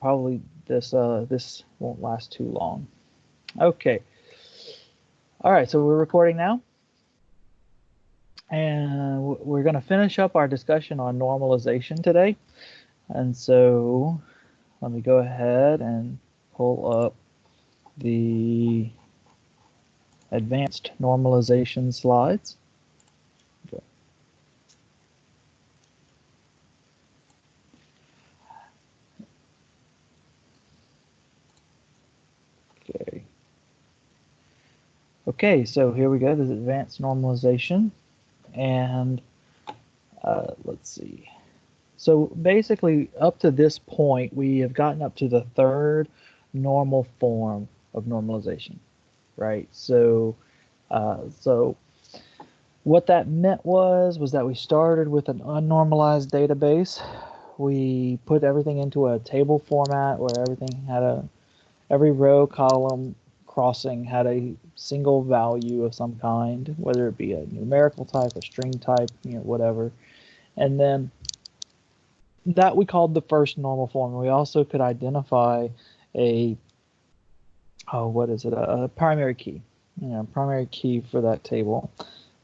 probably this won't last too long. Okay. All right, so we're recording now, and we're going to finish up our discussion on normalization today. And so let me go ahead and pull up the advanced normalization slides. Okay. Okay. Okay, so here we go. This is advanced normalization, and let's see. So basically, up to this point, we have gotten up to the third normal form of normalization, right? So what that meant was that we started with an unnormalized database. We put everything into a table format where everything had every row, column, crossing had a single value of some kind, whether it be a numerical type, a string type, whatever. And then that we called the first normal form. We also could identify a primary key, primary key for that table.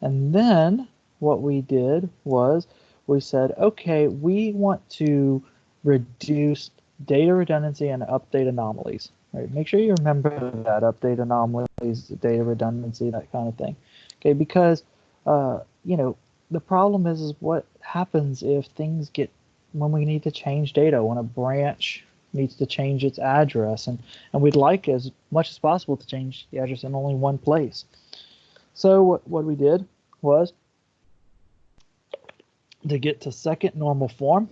And then what we did was we said, okay, we want to reduce data redundancy and update anomalies. Right? Make sure you remember that, update anomalies, data redundancy, that kind of thing. Okay, because the problem is what happens if things get, when we need to change data, when a branch needs to change its address, and we'd like as much as possible to change the address in only one place. So what we did was, to get to second normal form,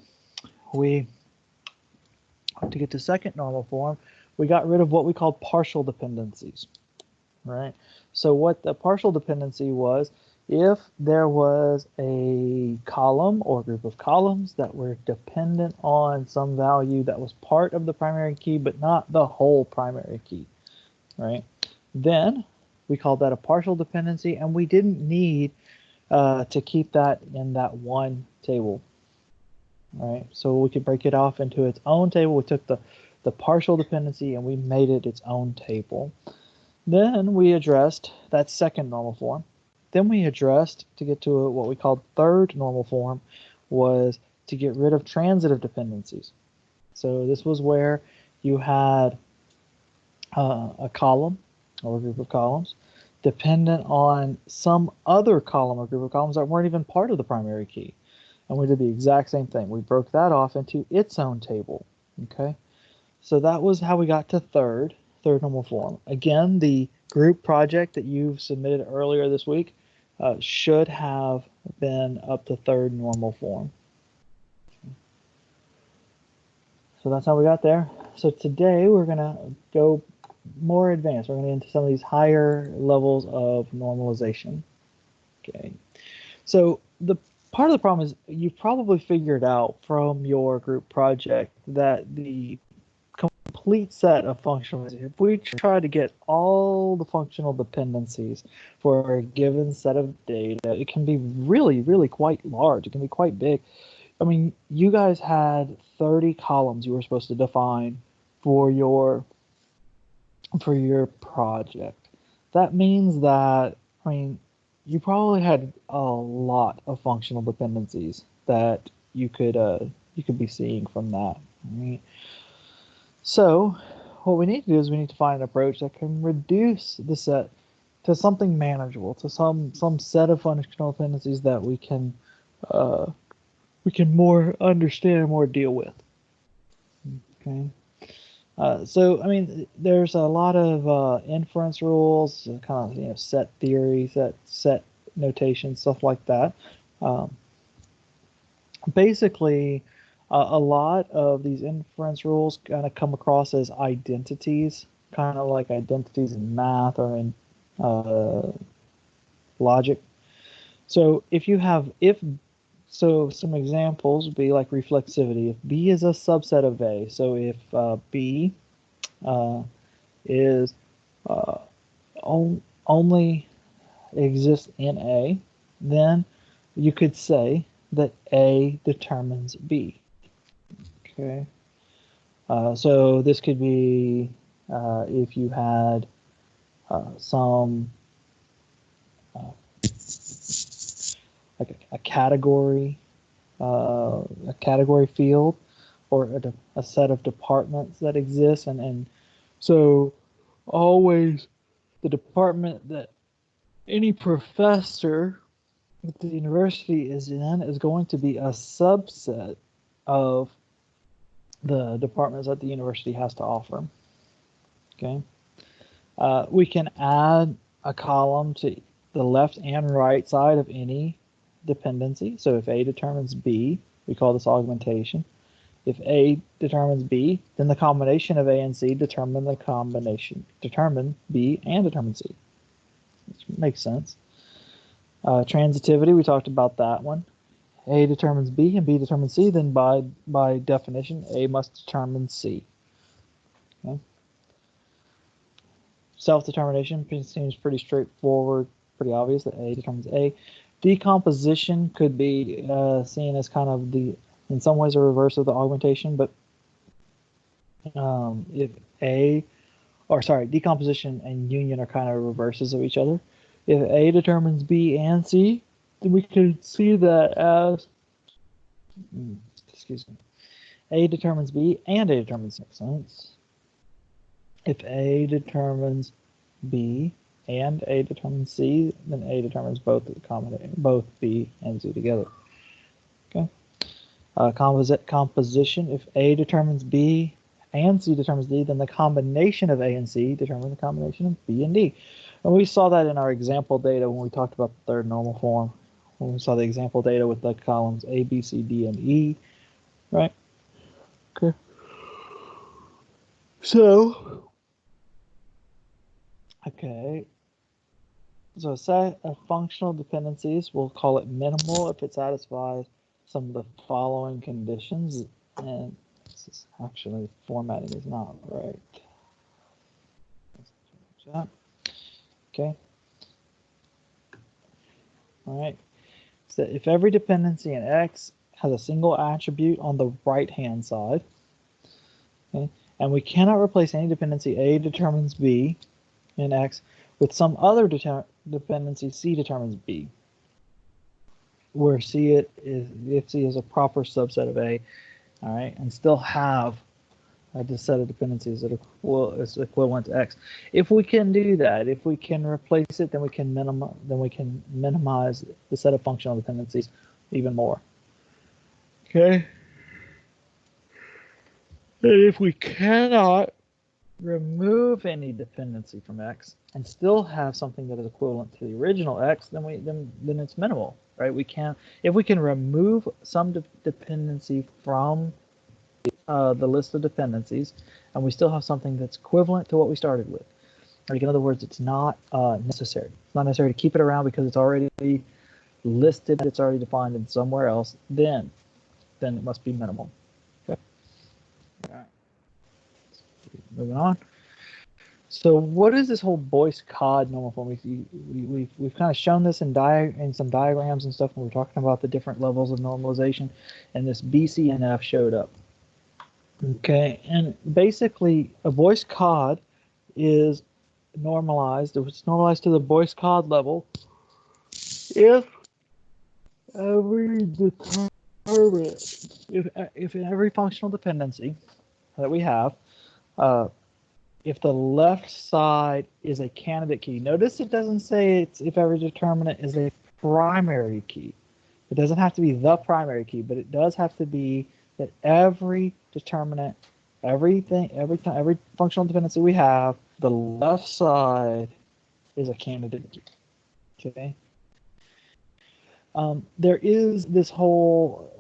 we got rid of what we called partial dependencies, right? So what the partial dependency was, if there was a column or group of columns that were dependent on some value that was part of the primary key but not the whole primary key, right? Then we called that a partial dependency, and we didn't need to keep that in that one table, right? So we could break it off into its own table. We took the partial dependency and we made it its own table. Then we addressed that second normal form. Then we addressed, to get to what we called third normal form, was to get rid of transitive dependencies. So this was where you had a column or a group of columns dependent on some other column or group of columns that weren't even part of the primary key. And we did the exact same thing. We broke that off into its own table. Okay, so that was how we got to third normal form. Again, the group project that you've submitted earlier this week should have been up to third normal form. So that's how we got there. So today we're going to go more advanced. We're going to get into some of these higher levels of normalization. Okay. So the part of the problem is you've probably figured out from your group project that the complete set of functional, if we try to get all the functional dependencies for a given set of data, it can be really, really quite large. It can be quite big. I mean, you guys had 30 columns you were supposed to define for your project. That means that, I mean, you probably had a lot of functional dependencies that you could be seeing from that. Right? So what we need to do is we need to find an approach that can reduce the set to something manageable, to some set of functional dependencies that we can more understand, more deal with. Okay. So I mean, there's a lot of inference rules, kind of set theory, set notation, stuff like that. Basically, a lot of these inference rules kind of come across as identities, kind of like identities in math or in logic. So so some examples would be like reflexivity. If B is a subset of A, so if B is only exists in A, then you could say that A determines B. Okay. So this could be if you had some like a category field, or a set of departments that exist, and so always the department that any professor at the university is in is going to be a subset of the departments that the university has to offer. Okay, we can add a column to the left and right side of any dependency. So if A determines B, we call this augmentation. If A determines B, then the combination of A and C determine B and determine C. Which makes sense. Transitivity, we talked about that one. A determines B and B determines C, then by definition, A must determine C. Okay. Self-determination seems pretty straightforward, pretty obvious that A determines A. Decomposition could be seen as kind of in some ways a reverse of the augmentation, but decomposition and union are kind of reverses of each other. If A determines B and C, then we could see that as, A determines B and A determines C. Makes sense. If A determines B and A determines C, then A determines both B and C together. Okay. Composition, if A determines B and C determines D, then the combination of A and C determines the combination of B and D. And we saw that in our example data when we talked about the third normal form, when we saw the example data with the columns A, B, C, D, and E, right? Okay. So, okay. So a set of functional dependencies, we'll call it minimal if it satisfies some of the following conditions. And this is actually, formatting is not right. Okay. All right. So if every dependency in X has a single attribute on the right-hand side, okay, and we cannot replace any dependency A determines B in X with some other dependency C determines B, where if C is a proper subset of A, all right, and still have a set of dependencies that is equivalent to X. If we can do that, if we can replace it, then we can minimize the set of functional dependencies even more. Okay. And if we cannot remove any dependency from X and still have something that is equivalent to the original X, then it's minimal, right? If we can remove some dependency from the list of dependencies, and we still have something that's equivalent to what we started with. Like, in other words, it's not necessary. It's not necessary to keep it around because it's already listed, it's already defined in somewhere else. Then it must be minimal. Okay. All right. Moving on. So, what is this whole Boyce-Codd normal form? We've kind of shown this in some diagrams and stuff when we're talking about the different levels of normalization, and this BCNF showed up. Okay, and basically a Boyce-Codd is normalized. It's normalized to the Boyce-Codd level if every if in every functional dependency that we have, if the left side is a candidate key. Notice it doesn't say it's if every determinant is a primary key. It doesn't have to be the primary key, but it does have to be that every determinant, every functional dependency we have, the left side is a candidate key. Okay. There is this whole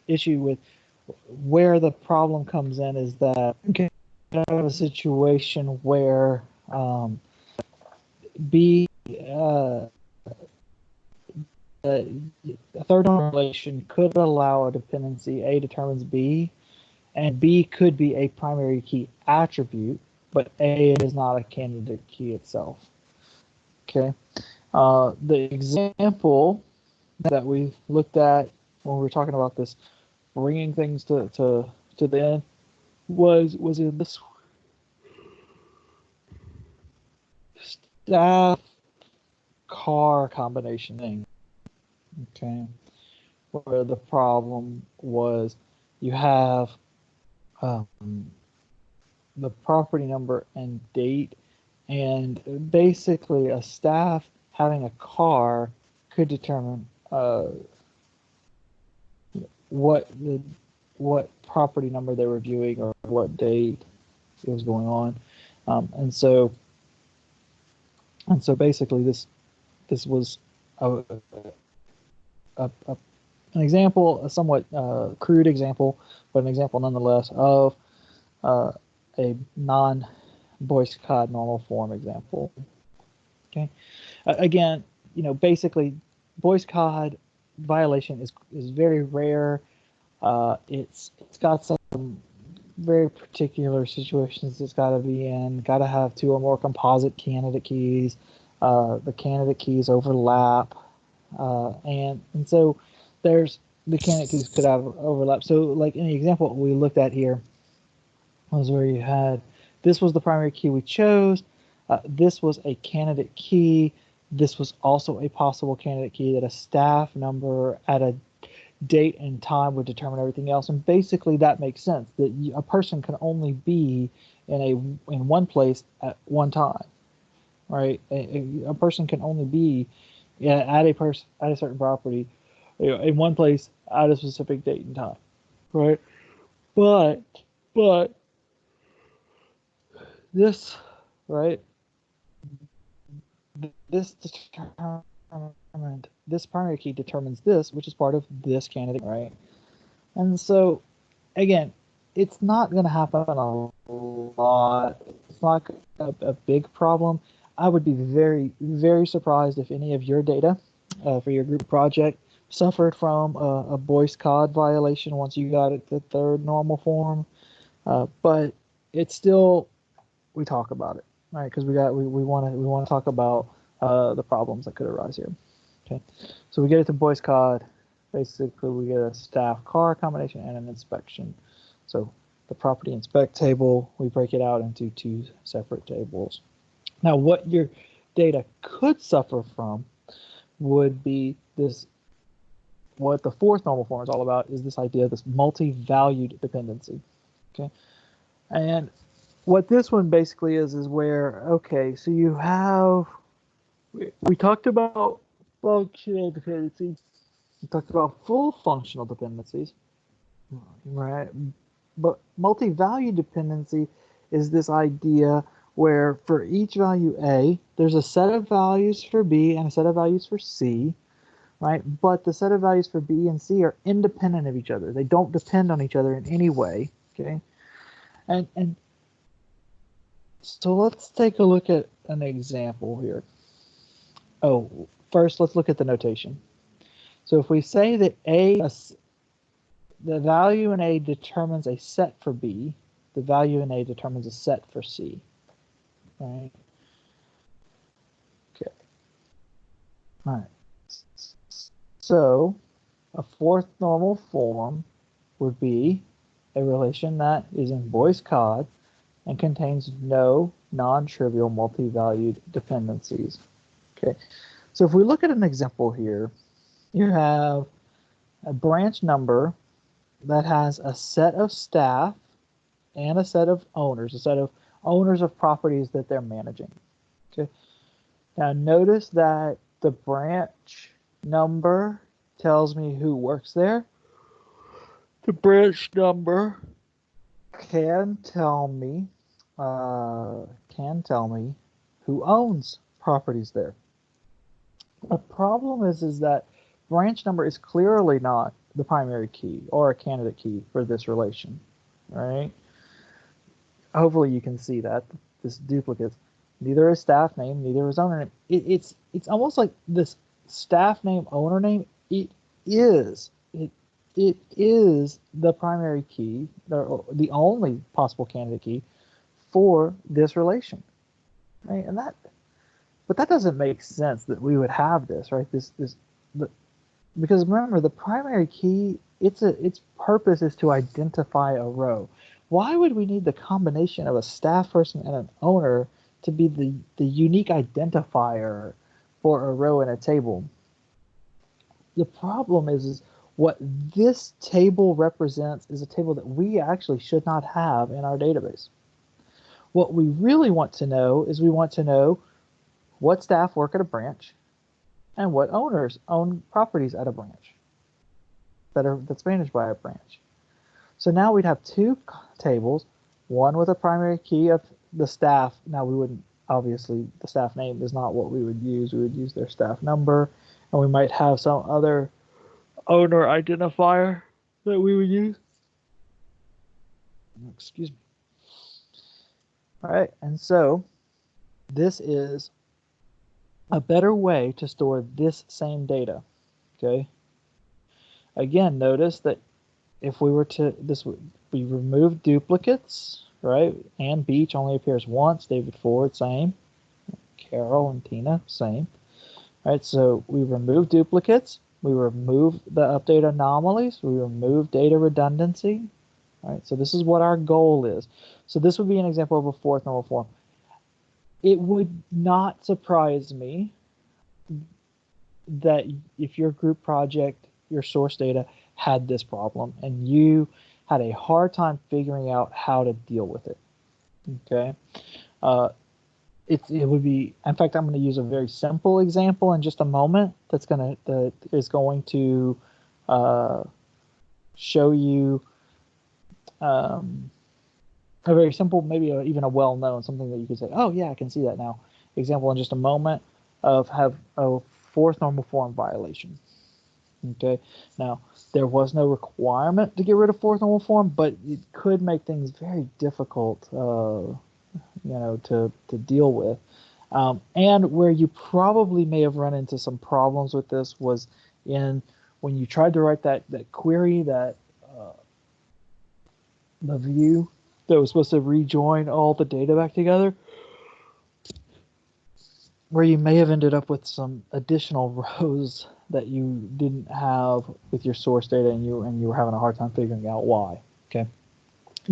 issue with where the problem comes in is that you have a situation where a third relation could allow a dependency A determines B, and B could be a primary key attribute, but A is not a candidate key itself. Okay. The example that we looked at when we were talking about this, bringing things to the end, was in this staff car combination thing. Okay, where the problem was you have um, the property number and date, and basically a staff having a car could determine what the what property number they were viewing or what date it was going on, and so basically this was a, an example, a somewhat crude example, but an example nonetheless of a non-Boyce-Codd normal form example. Okay, again, basically, Boyce-Codd violation is very rare. It's got some very particular situations it's got to be in. Got to have two or more composite candidate keys. The candidate keys overlap, and so there's the candidate keys could have overlap. So, like in the example we looked at here, was where you had this was the primary key we chose. This was a candidate key. This was also a possible candidate key that a staff number at a date and time would determine everything else. And basically that makes sense that a person can only be in one place at one time, right? A person can only be at a certain property, in one place at a specific date and time, right? But this, right? This determined this primary key determines this, which is part of this candidate, right? And so, again, it's not going to happen a lot. It's not a big problem. I would be very, very surprised if any of your data for your group project suffered from a Boyce-Codd violation once you got it to third normal form. But it's still, we talk about it, right? Because we want to talk about the problems that could arise here. Okay, so we get it to Boyce-Codd. Basically, we get a staff car combination and an inspection. So the property inspect table, we break it out into two separate tables. Now, what your data could suffer from would be this. What the fourth normal form is all about is this idea of this multi-valued dependency. Okay, and what this one basically is where, okay, so you have, we talked about functional dependencies. We talked about full functional dependencies, right? But multi-value dependency is this idea where for each value A, there's a set of values for B and a set of values for C, right? But the set of values for B and C are independent of each other. They don't depend on each other in any way, okay? And so let's take a look at an example here. Oh, first let's look at the notation. So if we say that the value in A determines a set for B, the value in A determines a set for C, right? Okay. All right. So a fourth normal form would be a relation that is in Boyce-Codd and contains no non-trivial multi-valued dependencies. Okay, so if we look at an example here, you have a branch number that has a set of staff and a set of owners of properties that they're managing. Okay, now notice that the branch number tells me who works there. The branch number can tell me who owns properties there. The problem is that branch number is clearly not the primary key or a candidate key for this relation, right? Hopefully you can see that this duplicates. Neither is staff name, neither is owner name. It's almost like this staff name, owner name. It is the primary key, the only possible candidate key for this relation, right? But that doesn't make sense that we would have this, right? Because remember, the primary key, its purpose is to identify a row. why would we need the combination of a staff person and an owner to be the unique identifier for a row in a table? The problem is what this table represents is a table that we actually should not have in our database. What we really want to know is we want to know what staff work at a branch and what owners own properties at a branch that's managed by a branch. So now we'd have two tables, one with a primary key of the staff. Now we wouldn't, obviously the staff name is not what we would use. We would use their staff number, and we might have some other owner identifier that we would use. Excuse me. All right, and so this is a better way to store this same data. Okay. Again, notice that if we were to, we remove duplicates, right? Ann Beach only appears once. David Ford, same. Carol and Tina, same. All right, so we remove duplicates. We remove the update anomalies. We remove data redundancy. All right, so this is what our goal is. So this would be an example of a fourth normal form. It would not surprise me that if your group project, your source data had this problem and you had a hard time figuring out how to deal with it. Okay. It would be, in fact, I'm going to use a very simple example in just a moment that is going to show you a very simple, maybe even a well-known, something that you could say, oh yeah, I can see that now. Example in just a moment of have a fourth normal form violation. Okay, now there was no requirement to get rid of fourth normal form, but it could make things very difficult, to deal with. And where you probably may have run into some problems with this was in when you tried to write that query, that the view that was supposed to rejoin all the data back together, where you may have ended up with some additional rows that you didn't have with your source data, and you were having a hard time figuring out why. Okay,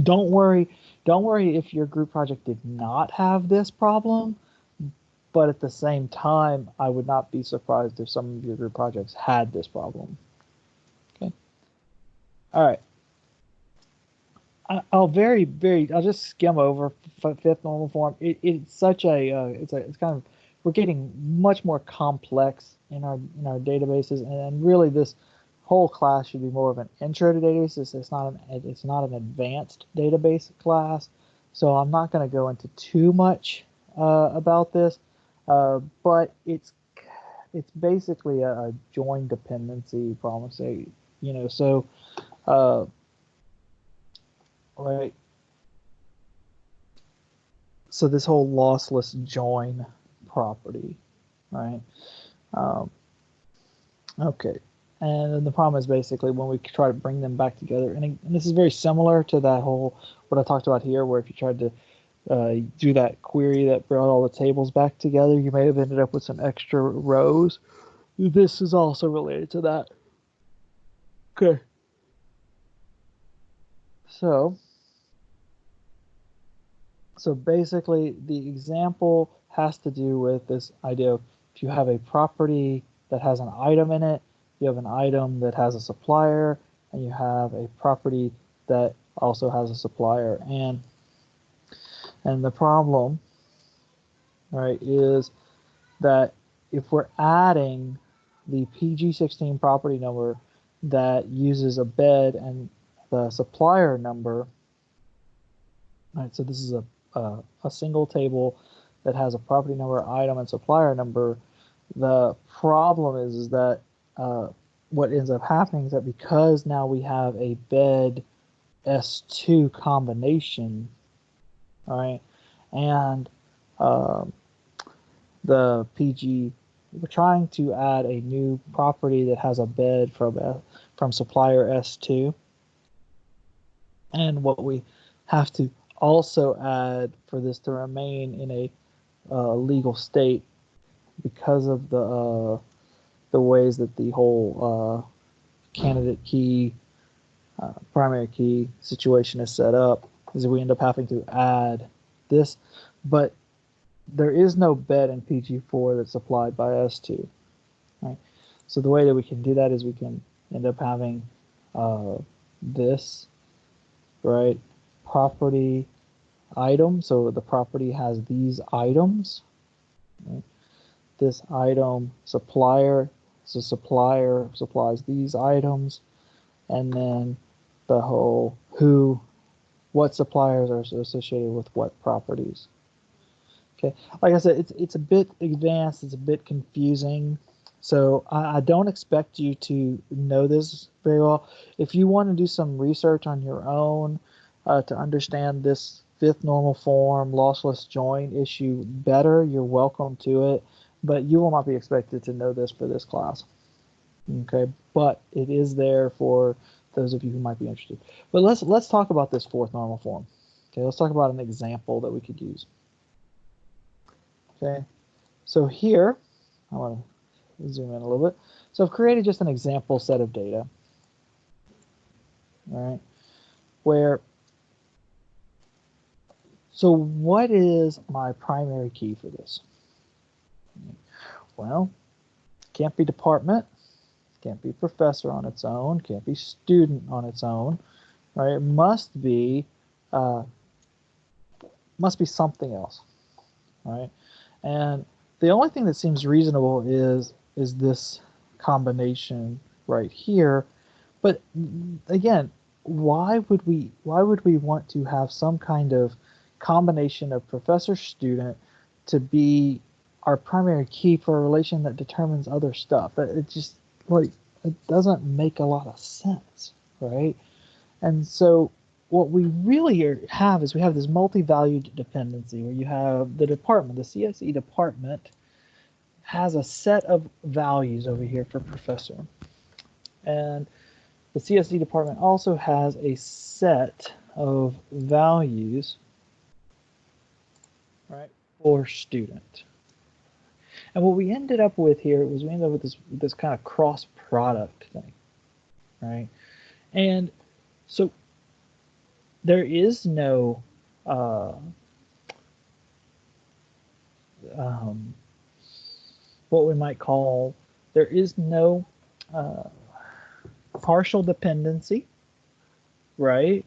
don't worry if your group project did not have this problem, but at the same time, I would not be surprised if some of your group projects had this problem. Okay, all right. I'll just skim over fifth normal form. It's such a it's kind of, we're getting much more complex in our databases, and really this whole class should be more of an intro to databases. It's not an advanced database class, so I'm not going to go into too much about this, but it's basically a join dependency problem. So right. So this whole lossless join property, right? Okay. And the problem is basically when we try to bring them back together, and this is very similar to that whole, what I talked about here, where if you tried to do that query that brought all the tables back together, you may have ended up with some extra rows. This is also related to that. Okay. So basically, the example has to do with this idea of if you have a property that has an item in it, you have an item that has a supplier, and you have a property that also has a supplier. And the problem, right, is that if we're adding the PG16 property number that uses a bed and the supplier number, right, so this is a single table that has a property number, item, and supplier number. The problem is that what ends up happening is that because now we have a bed S2 combination, all right, and the PG, we're trying to add a new property that has a bed from supplier S2, and what we have to also add for this to remain in a legal state, because of the ways that the whole candidate key, primary key situation is set up, is we end up having to add this, but there is no bed in PG4 that's supplied by S2, right? So the way that we can do that is we can end up having this, right, property item. So the property has these items, right? This item supplier, so supplier supplies these items, and then the whole what suppliers are associated with what properties. Okay, like I said, it's a bit advanced, it's a bit confusing, so I don't expect you to know this very well. If you want to do some research on your own to understand this fifth normal form lossless join issue better, you're welcome to it, but you will not be expected to know this for this class. Okay, but it is there for those of you who might be interested. But let's talk about this fourth normal form. Okay, let's talk about an example that we could use. Okay, so here, I want to zoom in a little bit. So I've created just an example set of data, all right, where, so what is my primary key for this? Well, can't be department, can't be professor on its own, can't be student on its own, right? It must be something else, right? And the only thing that seems reasonable is this combination right here. But again, why would we want to have some kind of combination of professor student to be our primary key for a relation that determines other stuff? It just, like, it doesn't make a lot of sense, right? And so what we really have is we have this multi-valued dependency where you have the department, the CSE department has a set of values over here for professor. And the CSE department also has a set of values, right, for student. And what we ended up with here was we ended up with this kind of cross product thing, right? And so there is no what we might call, there is no partial dependency, right,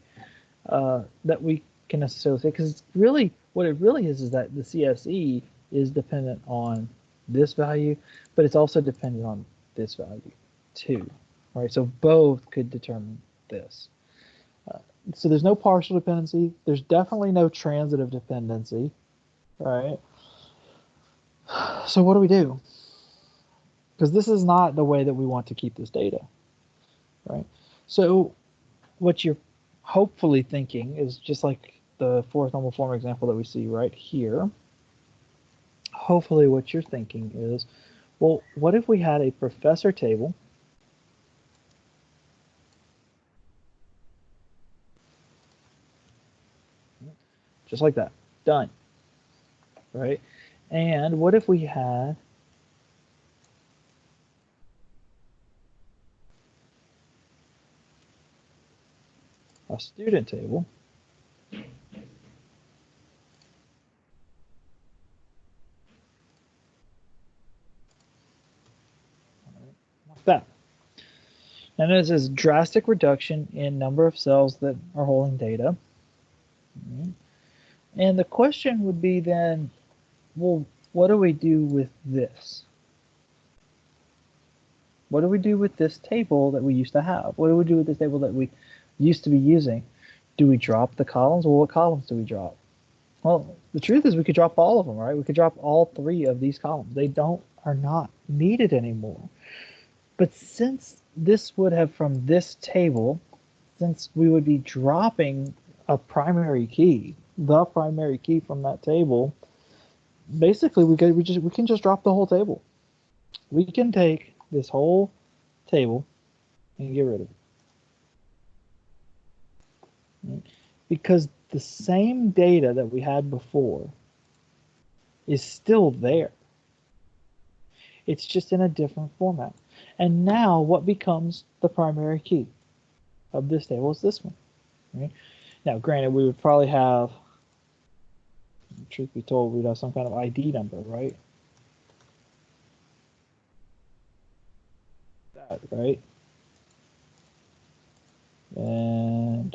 that we can associate, because really what it really is that the CSE is dependent on this value, but it's also dependent on this value too, right? So both could determine this. So there's no partial dependency. There's definitely no transitive dependency, right? So what do we do? Because this is not the way that we want to keep this data, right? So what you're hopefully thinking is just like the fourth normal form example that we see right here. Hopefully what you're thinking is, well, what if we had a professor table just like that, done, right? And what if we had a student table like that? And it says drastic reduction in number of cells that are holding data. And the question would be then, well, what do we do with this? What do we do with this table that we used to have? What do we do with this table that we used to be using? Do we drop the columns? Well, what columns do we drop? Well, the truth is we could drop all of them, right? We could drop all three of these columns. They are not needed anymore. But since this would have, from this table, since we would be dropping a primary key, the primary key from that table, basically we can just drop the whole table. We can take this whole table and get rid of it. Because the same data that we had before is still there. It's just in a different format. And now what becomes the primary key of this table is this one, right? Now, granted, we would probably have, truth be told, we'd have some kind of ID number, right? That, right? And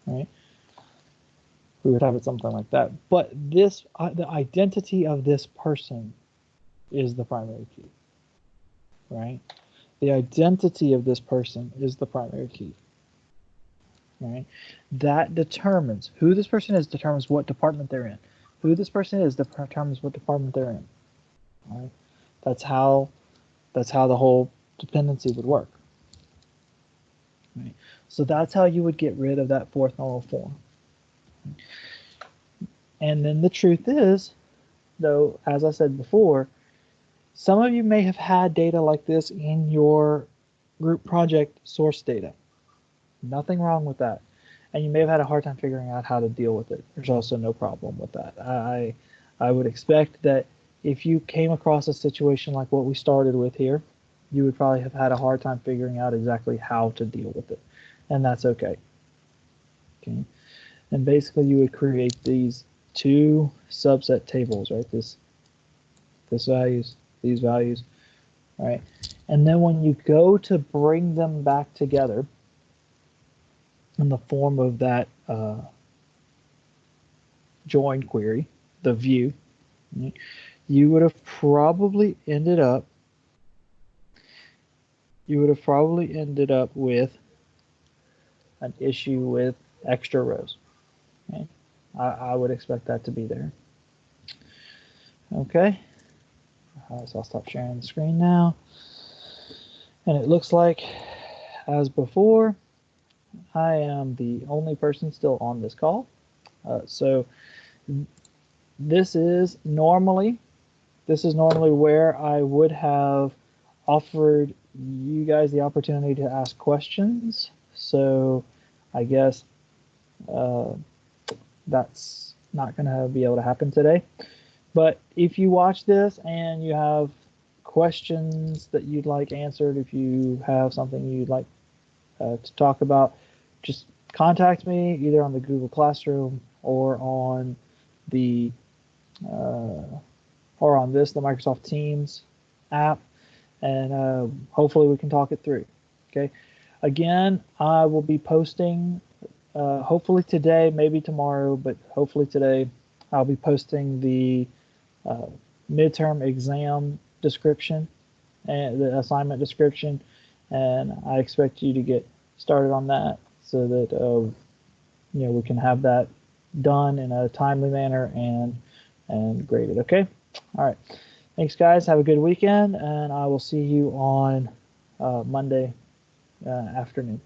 right, we would have it something like that. But this, the identity of this person is the primary key, right? The identity of this person is the primary key, right? That determines who this person is, determines what department they're in. Who this person is determines what department they're in. Right? That's how the whole dependency would work. Right? So that's how you would get rid of that fourth normal form. And then the truth is, though, as I said before, some of you may have had data like this in your group project source data. Nothing wrong with that. And you may have had a hard time figuring out how to deal with it. There's also no problem with that. I would expect that if you came across a situation like what we started with here, you would probably have had a hard time figuring out exactly how to deal with it. And that's okay. Okay. And basically you would create these two subset tables, right? This values, these values, right? And then when you go to bring them back together in the form of that join query, the view, you would have probably ended up with an issue with extra rows. Okay? I would expect that to be there. Okay, so I'll stop sharing the screen now. And it looks like, as before, I am the only person still on this call. So this is normally where I would have offered you guys the opportunity to ask questions. So I guess that's not going to be able to happen today. But if you watch this and you have questions that you'd like answered, if you have something you'd like to talk about, just contact me either on the Google Classroom or on the the Microsoft Teams app, and hopefully we can talk it through. Okay. Again, I will be posting hopefully today, maybe tomorrow, but hopefully today, I'll be posting the midterm exam description and the assignment description, and I expect you to get started on that so that we can have that done in a timely manner and graded. Okay. All right. Thanks, guys. Have a good weekend, and I will see you on Monday afternoon.